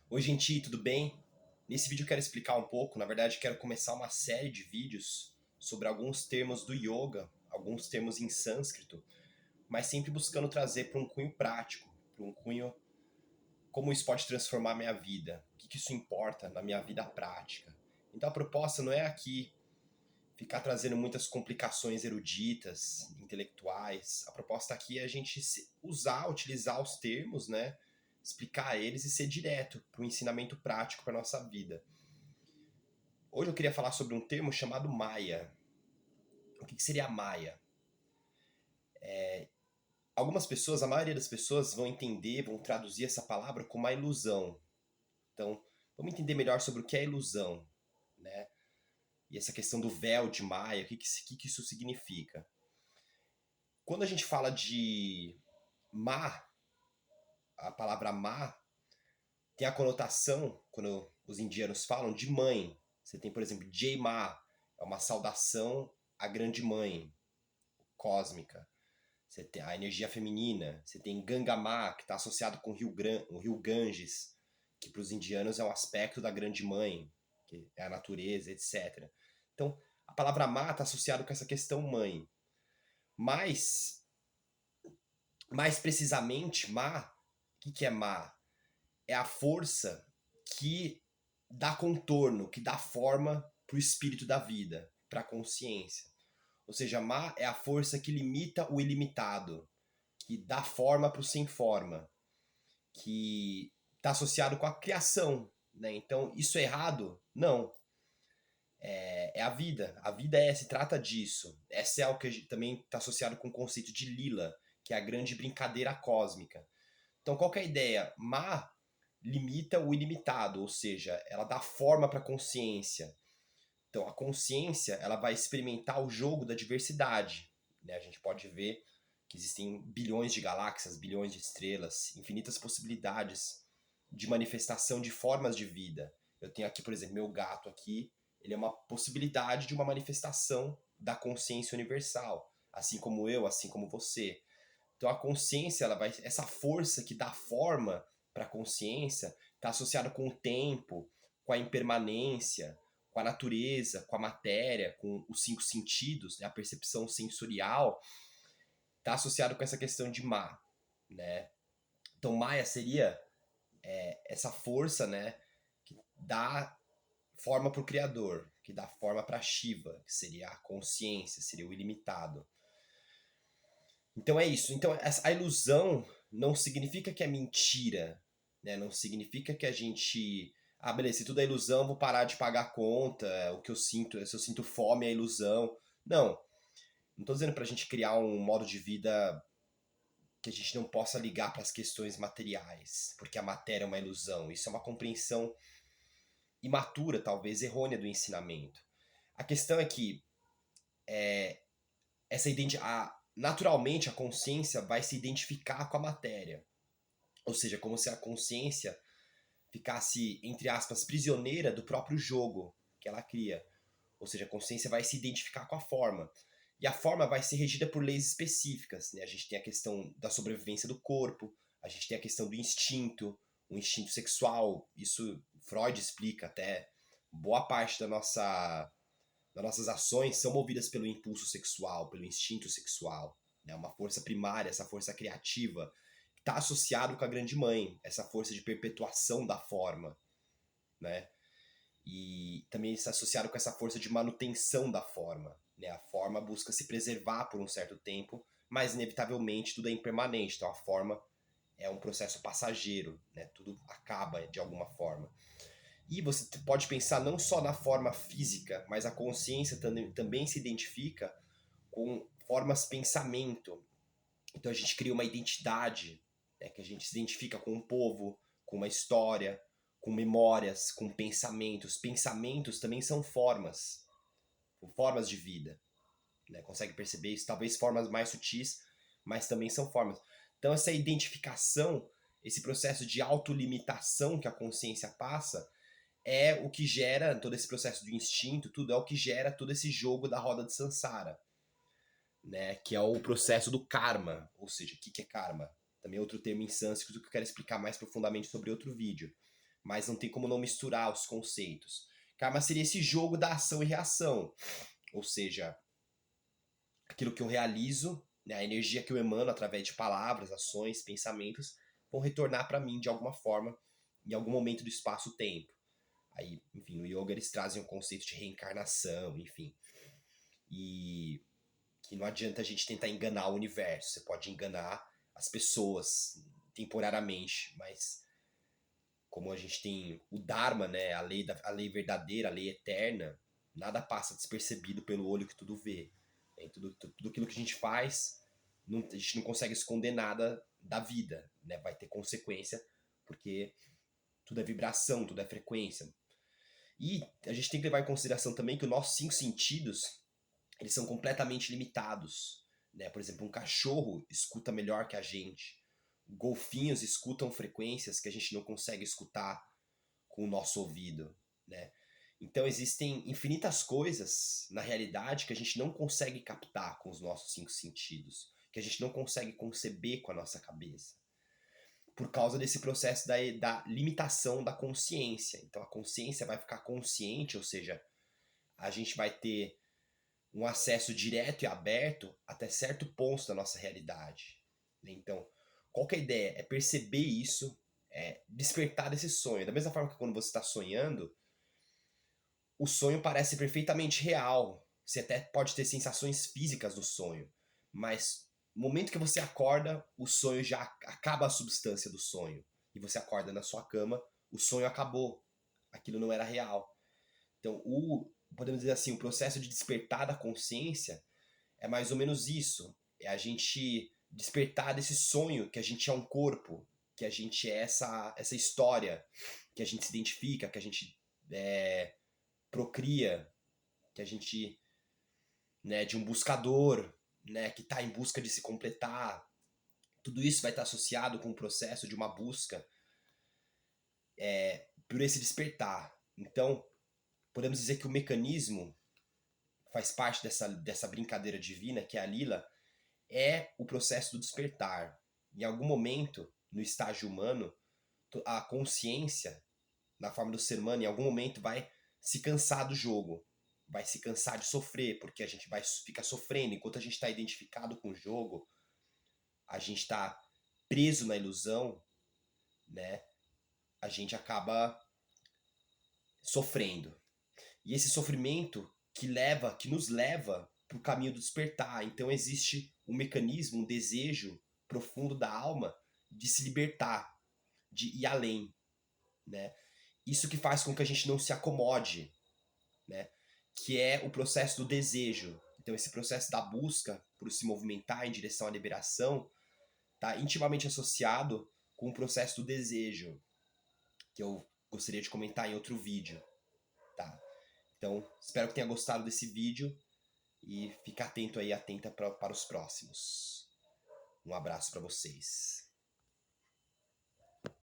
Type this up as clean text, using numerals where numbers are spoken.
Oi, gente, tudo bem? Nesse vídeo eu quero explicar um pouco, na verdade, quero começar uma série de vídeos sobre alguns termos do yoga, alguns termos em sânscrito, mas sempre buscando trazer para um cunho prático, para um cunho como isso pode transformar a minha vida, o que isso importa na minha vida prática. Então a proposta não é aqui ficar trazendo muitas complicações eruditas, intelectuais. A proposta aqui é a gente utilizar os termos, né? Explicar eles e ser direto para o ensinamento prático para nossa vida. Hoje eu queria falar sobre um termo chamado Maya. O que seria a Maya? Algumas pessoas, a maioria das pessoas vão entender, vão traduzir essa palavra como uma ilusão. Então, vamos entender melhor sobre o que é ilusão, né? E essa questão do véu de Maya, o que isso significa? Quando a gente fala de Ma, a palavra Ma tem a conotação, quando os indianos falam, de mãe. Você tem, por exemplo, Jai Ma, é uma saudação à grande mãe cósmica. Você tem a energia feminina. Você tem Gangama, que está associado com o rio Ganges, que para os indianos é um aspecto da grande mãe, que é a natureza, etc. Então, a palavra Ma está associada com essa questão mãe. Mas, mais precisamente, Ma, que é Ma? É a força que dá contorno, que dá forma para o espírito da vida, para a consciência. Ou seja, Ma é a força que limita o ilimitado, que dá forma para o sem forma, que está associado com a criação. Né? Então, isso é errado? Não. É a vida. A vida se trata disso. Essa é o que também está associado com o conceito de Lila, que é a grande brincadeira cósmica. Então, qual que é a ideia? Ma limita o ilimitado, ou seja, ela dá forma para a consciência. Então, a consciência ela vai experimentar o jogo da diversidade. Né? A gente pode ver que existem bilhões de galáxias, bilhões de estrelas, infinitas possibilidades de manifestação de formas de vida. Eu tenho aqui, por exemplo, meu gato aqui, ele é uma possibilidade de uma manifestação da consciência universal, assim como eu, assim como você. Então a consciência, essa força que dá forma para a consciência, está associada com o tempo, com a impermanência, com a natureza, com a matéria, com os cinco sentidos, né? A percepção sensorial, está associado com essa questão de Ma, né? Então Maya seria essa força, né, que dá forma para o Criador, que dá forma para Shiva, que seria a consciência, seria o ilimitado. Então é isso. Então a ilusão não significa que é mentira, né? Não significa que a gente, beleza, se tudo é ilusão, vou parar de pagar a conta, o que eu sinto, se eu sinto fome é ilusão. Não, não tô dizendo pra gente criar um modo de vida que a gente não possa ligar para as questões materiais, porque a matéria é uma ilusão. Isso é uma compreensão imatura, talvez errônea do ensinamento. A questão é que essa naturalmente a consciência vai se identificar com a matéria. Ou seja, como se a consciência ficasse, entre aspas, prisioneira do próprio jogo que ela cria. Ou seja, a consciência vai se identificar com a forma. E a forma vai ser regida por leis específicas. Né? A gente tem a questão da sobrevivência do corpo, a gente tem a questão do instinto, o instinto sexual. Isso Freud explica até. Boa parte das nossas ações são movidas pelo impulso sexual, pelo instinto sexual. Né? Uma força primária, essa força criativa, está associado com a grande mãe, essa força de perpetuação da forma, né? E também está associado com essa força de manutenção da forma, né? A forma busca se preservar por um certo tempo, mas inevitavelmente tudo é impermanente, então a forma é um processo passageiro, né? Tudo acaba de alguma forma. E você pode pensar não só na forma física, mas a consciência também se identifica com formas pensamento. Então a gente cria uma identidade, né, que a gente se identifica com um povo, com uma história, com memórias, com pensamentos. Pensamentos também são formas de vida. Né? Consegue perceber isso? Talvez formas mais sutis, mas também são formas. Então essa identificação, esse processo de autolimitação que a consciência passa, é o que gera todo esse processo do instinto, tudo é o que gera todo esse jogo da roda de Sansara, né? Que é o processo do karma, ou seja, o que é karma? Também é outro termo em sânscrito que eu quero explicar mais profundamente sobre outro vídeo. mas não tem como não misturar os conceitos. Karma seria esse jogo da ação e reação, ou seja, aquilo que eu realizo, né, a energia que eu emano através de palavras, ações, pensamentos, vão retornar para mim de alguma forma, em algum momento do espaço-tempo. Aí, enfim, no yoga eles trazem o conceito de reencarnação, enfim. E que não adianta a gente tentar enganar o universo. Você pode enganar as pessoas temporariamente, mas como a gente tem o Dharma, né, a lei verdadeira, a lei eterna, nada passa despercebido pelo olho que tudo vê. E tudo aquilo que a gente faz, a gente não consegue esconder nada da vida, né? Vai ter consequência, porque tudo é vibração, tudo é frequência. E a gente tem que levar em consideração também que os nossos 5 sentidos, eles são completamente limitados, né? Por exemplo, um cachorro escuta melhor que a gente. Golfinhos escutam frequências que a gente não consegue escutar com o nosso ouvido, né? Então existem infinitas coisas na realidade que a gente não consegue captar com os nossos 5 sentidos, que a gente não consegue conceber com a nossa cabeça, por causa desse processo da limitação da consciência. Então a consciência vai ficar consciente, ou seja, a gente vai ter um acesso direto e aberto até certo ponto da nossa realidade. Então, qual que é a ideia? É perceber isso, é despertar desse sonho. Da mesma forma que quando você está sonhando, o sonho parece perfeitamente real. Você até pode ter sensações físicas do sonho, mas no momento que você acorda, o sonho já acaba a substância do sonho. E você acorda na sua cama, o sonho acabou. Aquilo não era real. Então, podemos dizer assim, o processo de despertar da consciência é mais ou menos isso. É a gente despertar desse sonho que a gente é um corpo, que a gente é essa história, que a gente se identifica, que a gente procria, que a gente, né, de um buscador, né, que está em busca de se completar. Tudo isso vai estar associado com o processo de uma busca por esse despertar. Então, podemos dizer que o mecanismo faz parte dessa brincadeira divina, que é a lila, é o processo do despertar. Em algum momento, no estágio humano, a consciência, na forma do ser humano, em algum momento vai se cansar do jogo, vai se cansar de sofrer, porque a gente vai ficar sofrendo. Enquanto a gente está identificado com o jogo, a gente está preso na ilusão, né? A gente acaba sofrendo. E esse sofrimento que nos leva para o caminho do despertar. Então existe um mecanismo, um desejo profundo da alma de se libertar, de ir além, né? Isso que faz com que a gente não se acomode, né? Que é o processo do desejo. Então esse processo da busca por se movimentar em direção à liberação está intimamente associado com o processo do desejo, que eu gostaria de comentar em outro vídeo, tá? Então, espero que tenha gostado desse vídeo e fica atento aí, atenta para os próximos. Um abraço para vocês.